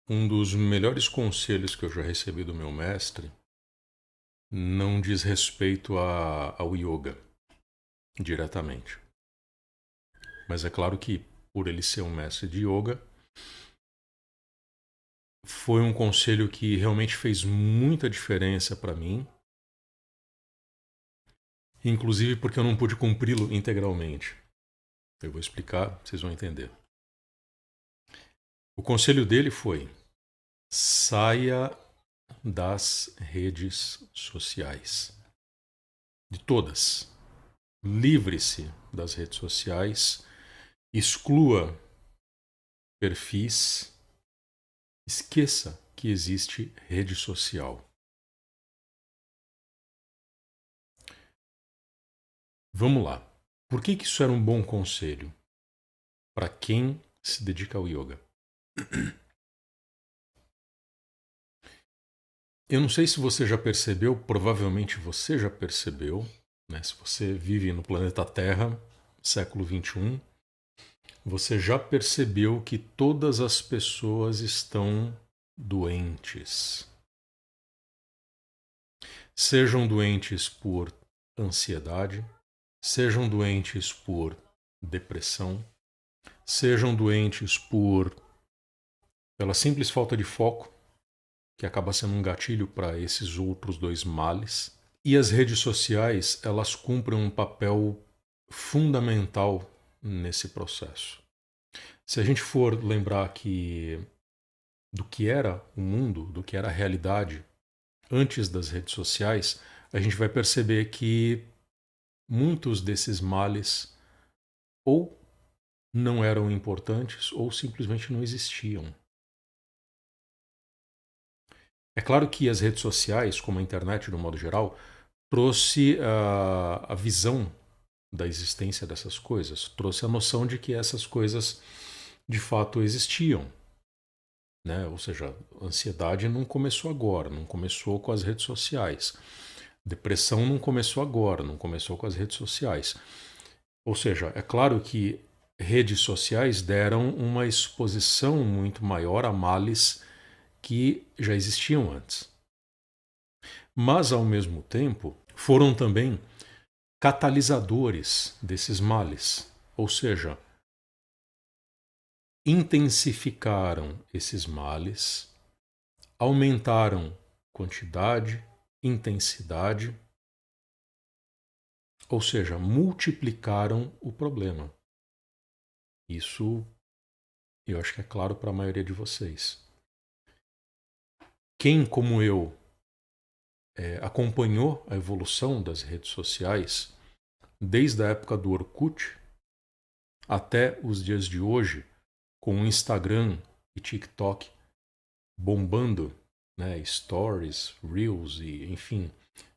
Um dos melhores conselhos que eu já recebi do meu mestre não diz respeito ao yoga diretamente. Mas é claro que, por ele ser um mestre de yoga, foi um conselho que realmente fez muita diferença para mim, inclusive porque eu não pude cumpri-lo integralmente. Eu vou explicar, vocês vão entender. O conselho dele foi: saia das redes sociais. De todas. Livre-se das redes sociais, exclua perfis, esqueça que existe rede social. Vamos lá. Por que isso era um bom conselho para quem se dedica ao yoga? Eu não sei se você já percebeu, provavelmente você já percebeu, né? Se você vive no planeta Terra, século XXI, você já percebeu que todas as pessoas estão doentes. Sejam doentes por ansiedade, sejam doentes por depressão, sejam doentes pela simples falta de foco, que acaba sendo um gatilho para esses outros dois males. E as redes sociais, elas cumprem um papel fundamental nesse processo. Se a gente for lembrar do que era o mundo, do que era a realidade antes das redes sociais, a gente vai perceber que muitos desses males ou não eram importantes ou simplesmente não existiam. É claro que as redes sociais, como a internet no modo geral, trouxe a visão da existência dessas coisas, trouxe a noção de que essas coisas de fato existiam. Né? Ou seja, a ansiedade não começou agora, não começou com as redes sociais. Depressão não começou agora, não começou com as redes sociais. Ou seja, é claro que redes sociais deram uma exposição muito maior a males que já existiam antes. Mas, ao mesmo tempo, foram também catalisadores desses males. Ou seja, intensificaram esses males, aumentaram quantidade, intensidade, ou seja, multiplicaram o problema. Isso eu acho que é claro para a maioria de vocês. Quem, como eu, acompanhou a evolução das redes sociais desde a época do Orkut até os dias de hoje, com o Instagram e TikTok bombando, né, stories, reels e, enfim,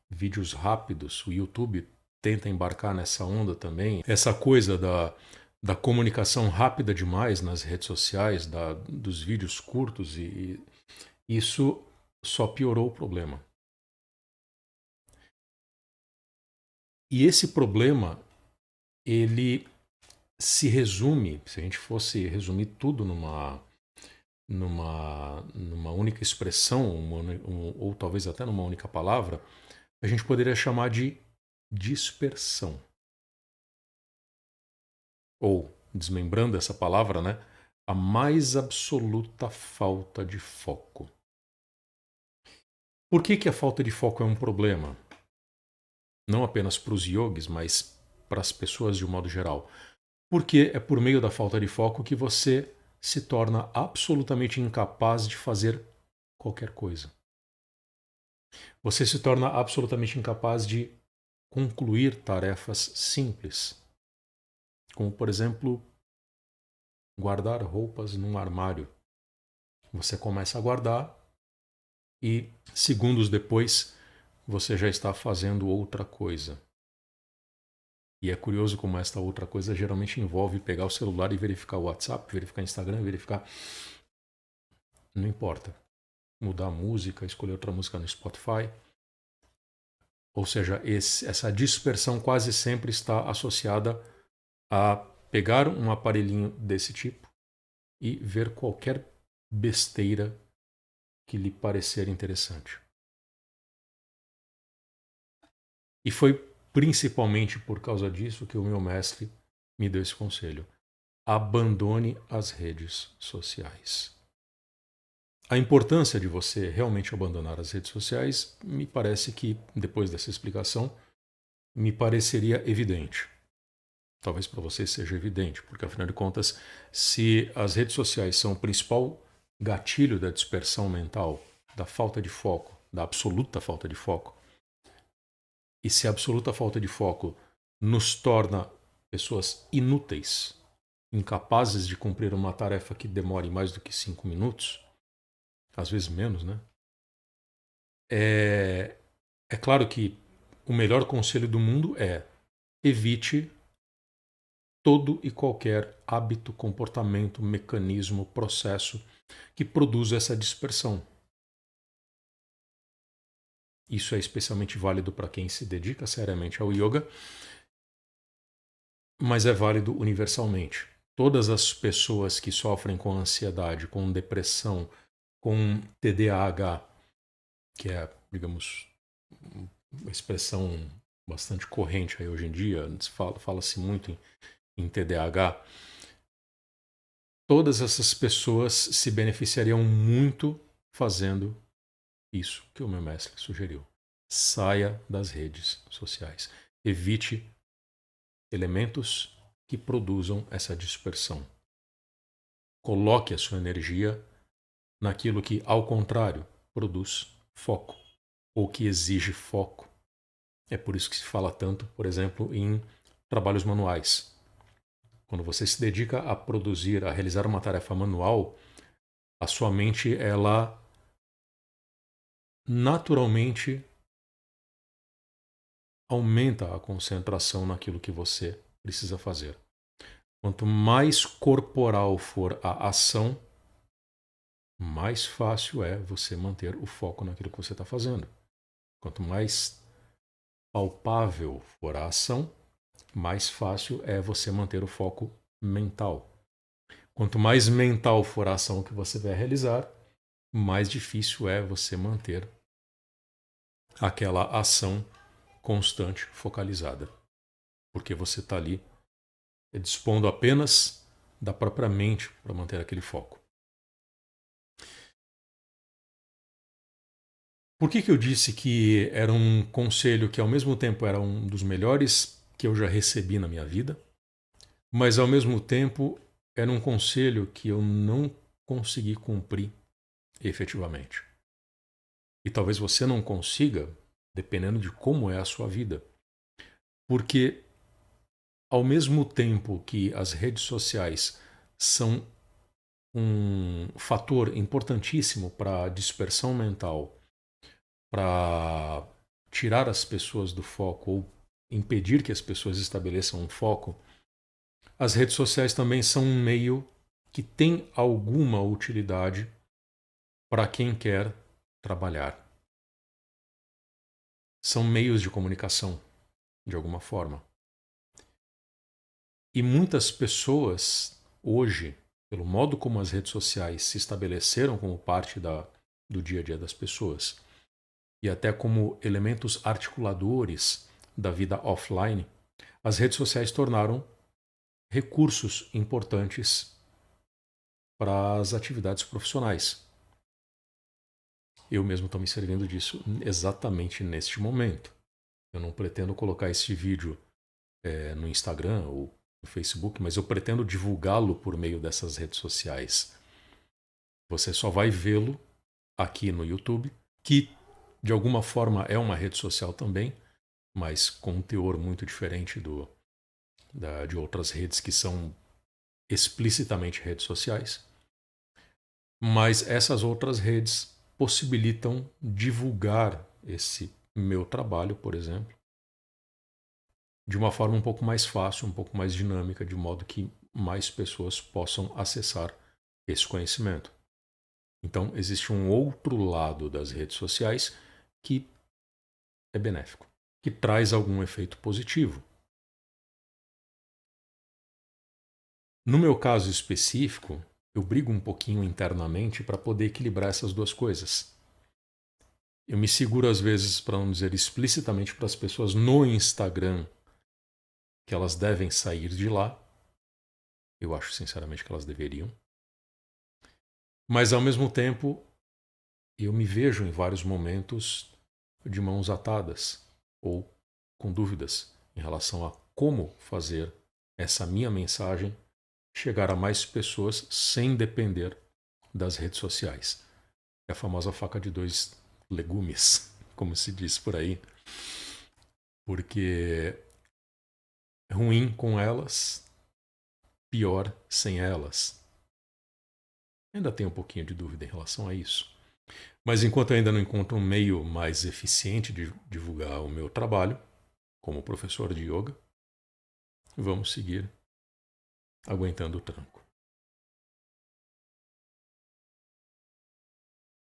vídeos rápidos. O YouTube tenta embarcar nessa onda também. Essa coisa da comunicação rápida demais nas redes sociais, dos vídeos curtos, e isso só piorou o problema. E esse problema, ele se resume, se a gente fosse resumir tudo numa única expressão, ou talvez até numa única palavra, a gente poderia chamar de dispersão. Ou, desmembrando essa palavra, né, a mais absoluta falta de foco. Por que a falta de foco é um problema? Não apenas para os yogis, mas para as pessoas de um modo geral. Porque é por meio da falta de foco que você se torna absolutamente incapaz de fazer qualquer coisa. Você se torna absolutamente incapaz de concluir tarefas simples, como, por exemplo, guardar roupas num armário. Você começa a guardar e, segundos depois, você já está fazendo outra coisa. E é curioso como esta outra coisa geralmente envolve pegar o celular e verificar o WhatsApp, verificar o Instagram, verificar. Não importa. Mudar a música, escolher outra música no Spotify. Ou seja, essa dispersão quase sempre está associada a pegar um aparelhinho desse tipo e ver qualquer besteira que lhe parecer interessante. E foi principalmente por causa disso que o meu mestre me deu esse conselho. Abandone as redes sociais. A importância de você realmente abandonar as redes sociais, me parece que, depois dessa explicação, me pareceria evidente. Talvez para você seja evidente, porque afinal de contas, se as redes sociais são o principal gatilho da dispersão mental, da falta de foco, da absoluta falta de foco, e se a absoluta falta de foco nos torna pessoas inúteis, incapazes de cumprir uma tarefa que demore mais do que 5 minutos, às vezes menos, né? É claro que o melhor conselho do mundo é evite todo e qualquer hábito, comportamento, mecanismo, processo que produza essa dispersão. Isso é especialmente válido para quem se dedica seriamente ao yoga, mas é válido universalmente. Todas as pessoas que sofrem com ansiedade, com depressão, com TDAH, que é, digamos, uma expressão bastante corrente aí hoje em dia, fala-se muito em TDAH, todas essas pessoas se beneficiariam muito fazendo isso que o meu mestre sugeriu. Saia das redes sociais. Evite elementos que produzam essa dispersão. Coloque a sua energia naquilo que, ao contrário, produz foco ou que exige foco. É por isso que se fala tanto, por exemplo, em trabalhos manuais. Quando você se dedica a produzir, a realizar uma tarefa manual, a sua mente, ela naturalmente aumenta a concentração naquilo que você precisa fazer. Quanto mais corporal for a ação, mais fácil é você manter o foco naquilo que você está fazendo. Quanto mais palpável for a ação, mais fácil é você manter o foco mental. Quanto mais mental for a ação que você vai realizar, mais difícil é você manter aquela ação constante, focalizada. Porque você está ali dispondo apenas da própria mente para manter aquele foco. Por que eu disse que era um conselho que ao mesmo tempo era um dos melhores que eu já recebi na minha vida, mas ao mesmo tempo era um conselho que eu não consegui cumprir efetivamente? E talvez você não consiga, dependendo de como é a sua vida. Porque ao mesmo tempo que as redes sociais são um fator importantíssimo para a dispersão mental, para tirar as pessoas do foco ou impedir que as pessoas estabeleçam um foco, as redes sociais também são um meio que tem alguma utilidade para quem quer trabalhar. São meios de comunicação, de alguma forma. E muitas pessoas, hoje, pelo modo como as redes sociais se estabeleceram como parte do dia a dia das pessoas, e até como elementos articuladores da vida offline, as redes sociais tornaram recursos importantes para as atividades profissionais. Eu mesmo estou me servindo disso exatamente neste momento. Eu não pretendo colocar este vídeo no Instagram ou no Facebook, mas eu pretendo divulgá-lo por meio dessas redes sociais. Você só vai vê-lo aqui no YouTube, que de alguma forma é uma rede social também, mas com um teor muito diferente de outras redes que são explicitamente redes sociais. Mas essas outras redes possibilitam divulgar esse meu trabalho, por exemplo, de uma forma um pouco mais fácil, um pouco mais dinâmica, de modo que mais pessoas possam acessar esse conhecimento. Então, existe um outro lado das redes sociais que é benéfico, que traz algum efeito positivo. No meu caso específico, eu brigo um pouquinho internamente para poder equilibrar essas duas coisas. Eu me seguro às vezes, para não dizer explicitamente para as pessoas no Instagram que elas devem sair de lá. Eu acho sinceramente que elas deveriam. Mas ao mesmo tempo, eu me vejo em vários momentos de mãos atadas ou com dúvidas em relação a como fazer essa minha mensagem chegar a mais pessoas sem depender das redes sociais. É a famosa faca de dois legumes, como se diz por aí. Porque é ruim com elas, pior sem elas. Ainda tenho um pouquinho de dúvida em relação a isso. Mas enquanto ainda não encontro um meio mais eficiente de divulgar o meu trabalho, como professor de yoga, vamos seguir aguentando o tranco.